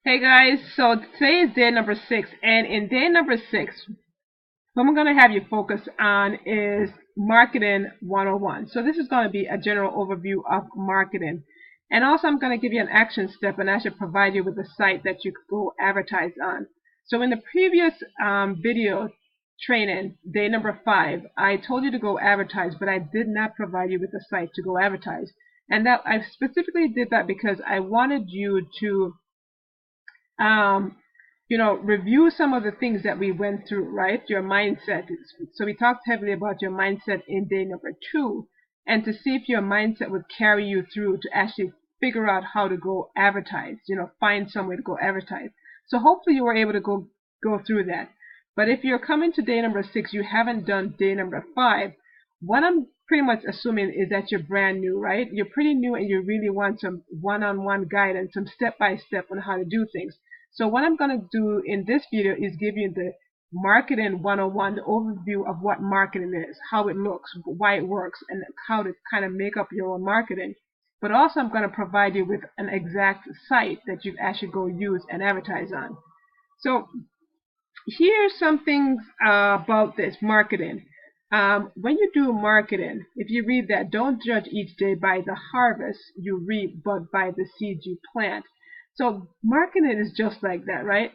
Hey guys, so today is day number 6, and in day number 6, what I'm going to have you focus on is marketing 101. So this is going to be a general overview of marketing, and also I'm going to give you an action step, and I should provide you with a site that you could go advertise on. So in the previous video training, day number 5, I told you to go advertise, but I did not provide you with a site to go advertise, and that I specifically did that because I wanted you to um, review some of the things that we went through, right? Your mindset. So we talked heavily about your mindset in day number 2, and to see if your mindset would carry you through to actually figure out how to go advertise, find some way to go advertise. So hopefully you were able to go through that. But if you're coming to day number 6, you haven't done day number 5, what I'm pretty much assuming is that you're brand new, right? You're pretty new and you really want some one-on-one guidance, some step-by-step on how to do things. So what I'm going to do in this video is give you the marketing 101, the overview of what marketing is, how it looks, why it works, and how to kind of make up your own marketing. But also I'm going to provide you with an exact site that you actually go use and advertise on. So here's some things about this marketing. When you do marketing, if you read that, don't judge each day by the harvest you reap, but by the seeds you plant. So marketing is just like that, right?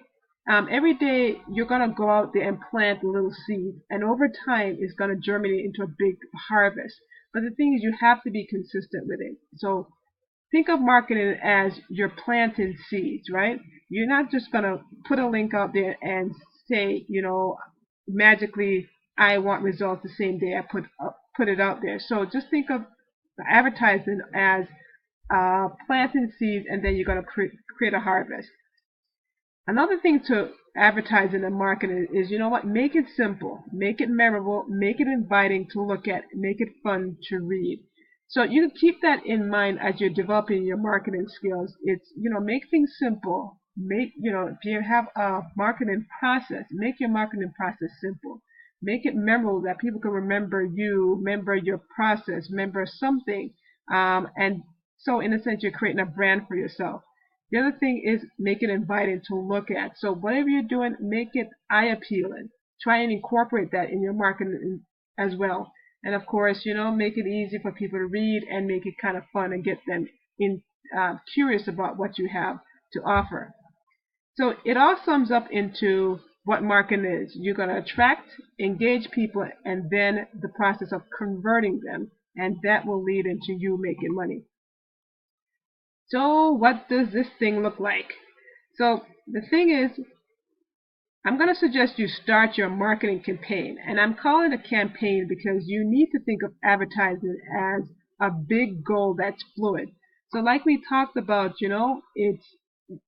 Every day you're gonna go out there and plant a little seed, and over time it's gonna germinate into a big harvest. But the thing is, you have to be consistent with it. So think of marketing as you're planting seeds, right? You're not just gonna put a link out there and say, magically I want results the same day I put it out there. So just think of advertising as planting seeds, and then you're gonna create a harvest. Another thing to advertising and marketing is, make it simple, make it memorable, make it inviting to look at, make it fun to read. So you can keep that in mind as you're developing your marketing skills. It's, make things simple. If you have a marketing process, make your marketing process simple. Make it memorable that people can remember you, remember your process, remember something. And so in a sense, you're creating a brand for yourself. The other thing is make it inviting to look at. So whatever you're doing, make it eye appealing. Try and incorporate that in your marketing as well. And of course, make it easy for people to read and make it kind of fun and get them curious about what you have to offer. So it all sums up into what marketing is. You're going to attract, engage people, and then the process of converting them, and that will lead into you making money. So what does this thing look like? So the thing is, I'm going to suggest you start your marketing campaign. And I'm calling it a campaign because you need to think of advertising as a big goal that's fluid. So like we talked about, it's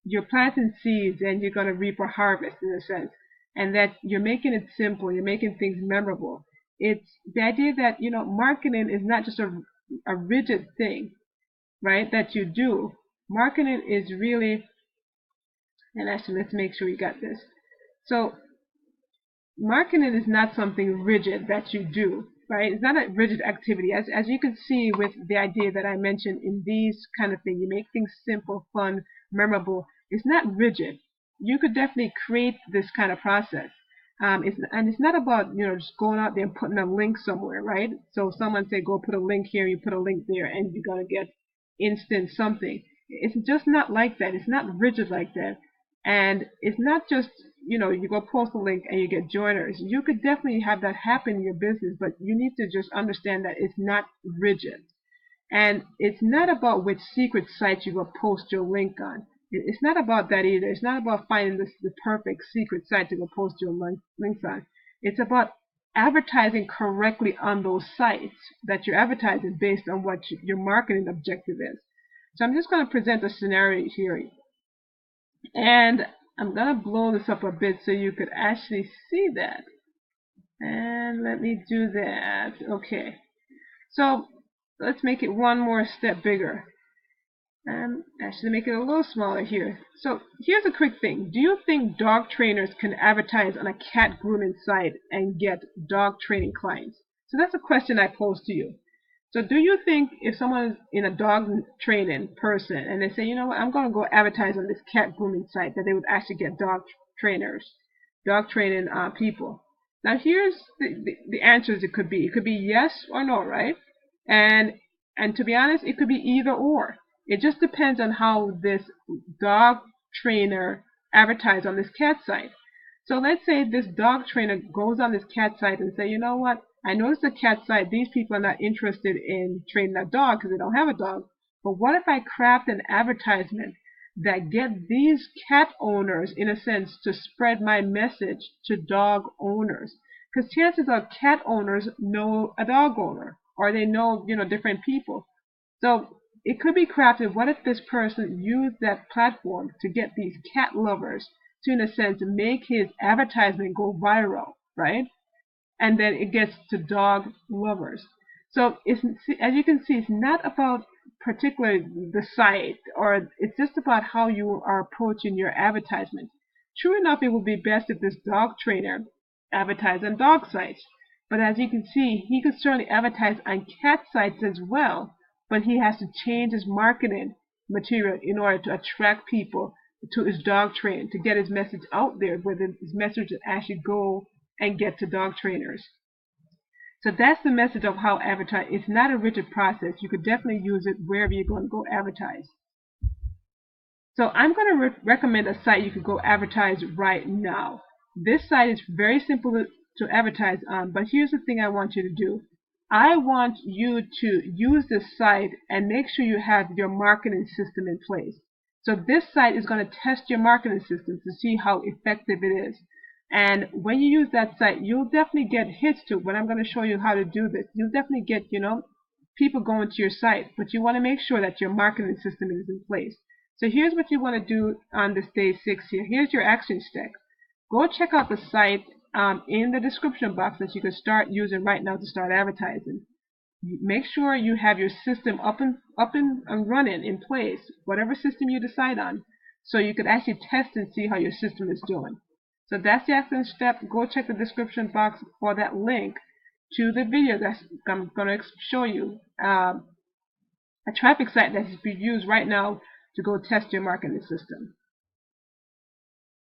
you're planting seeds and you're going to reap a harvest in a sense. And that you're making it simple, you're making things memorable. It's the idea that, marketing is not just a rigid thing, right, that you do. Marketing is really, and actually let's make sure we got this. So marketing is not something rigid that you do, right? It's not a rigid activity. As you can see with the idea that I mentioned in these kind of things, you make things simple, fun, memorable. It's not rigid. You could definitely create this kind of process. It's not about just going out there and putting a link somewhere, right? So someone say go put a link here, you put a link there, and you're gonna get instant something. It's just not like that. It's not rigid like that. And it's not just, you go post a link and you get joiners. You could definitely have that happen in your business, but you need to just understand that it's not rigid. And it's not about which secret site you will post your link on. It's not about that either. It's not about finding the perfect secret site to go post your links on. It's about advertising correctly on those sites that you're advertising based on what your marketing objective is. So I'm just going to present a scenario here. And I'm going to blow this up a bit so you could actually see that. And let me do that. Okay. So let's make it one more step bigger. And actually make it a little smaller here. So here's a quick thing. Do you think dog trainers can advertise on a cat grooming site and get dog training clients? So that's a question I pose to you. So do you think if someone is in a dog training person and they say, you know what, I'm going to go advertise on this cat grooming site, that they would actually get dog trainers, dog training people? Now here's the answers it could be. It could be yes or no, right? And and to be honest, it could be either or. It just depends on how this dog trainer advertised on this cat site. So let's say this dog trainer goes on this cat site and say, you know what? I noticed the cat site, these people are not interested in training a dog because they don't have a dog. But what if I craft an advertisement that get these cat owners, in a sense, to spread my message to dog owners? Because chances are cat owners know a dog owner, or they know, different people. So it could be crafted. What if this person used that platform to get these cat lovers to, in a sense, make his advertisement go viral, right? And then it gets to dog lovers. So as you can see, it's not about particularly the site, or it's just about how you are approaching your advertisement. True enough, it would be best if this dog trainer advertised on dog sites. But as you can see, he could certainly advertise on cat sites as well, but he has to change his marketing material in order to attract people to his dog training, to get his message out there, where his message will actually go and get to dog trainers. So that's the message of how advertise. It's not a rigid process. You could definitely use it wherever you're going to go advertise. So I'm going to recommend a site you could go advertise right now. This site is very simple to advertise on, but here's the thing I want you to do. I want you to use this site and make sure you have your marketing system in place. So this site is going to test your marketing system to see how effective it is. And when you use that site, you'll definitely get hits to when I'm going to show you how to do this. You'll definitely get, people going to your site, but you want to make sure that your marketing system is in place. So here's what you want to do on this day 6 here. Here's your action step. Go check out the site in the description box that you can start using right now to start advertising. Make sure you have your system up and running in place, whatever system you decide on, so you can actually test and see how your system is doing. So that's the action step. Go check the description box for that link to the video that I'm going to show you. A traffic site that is being used right now to go test your marketing system.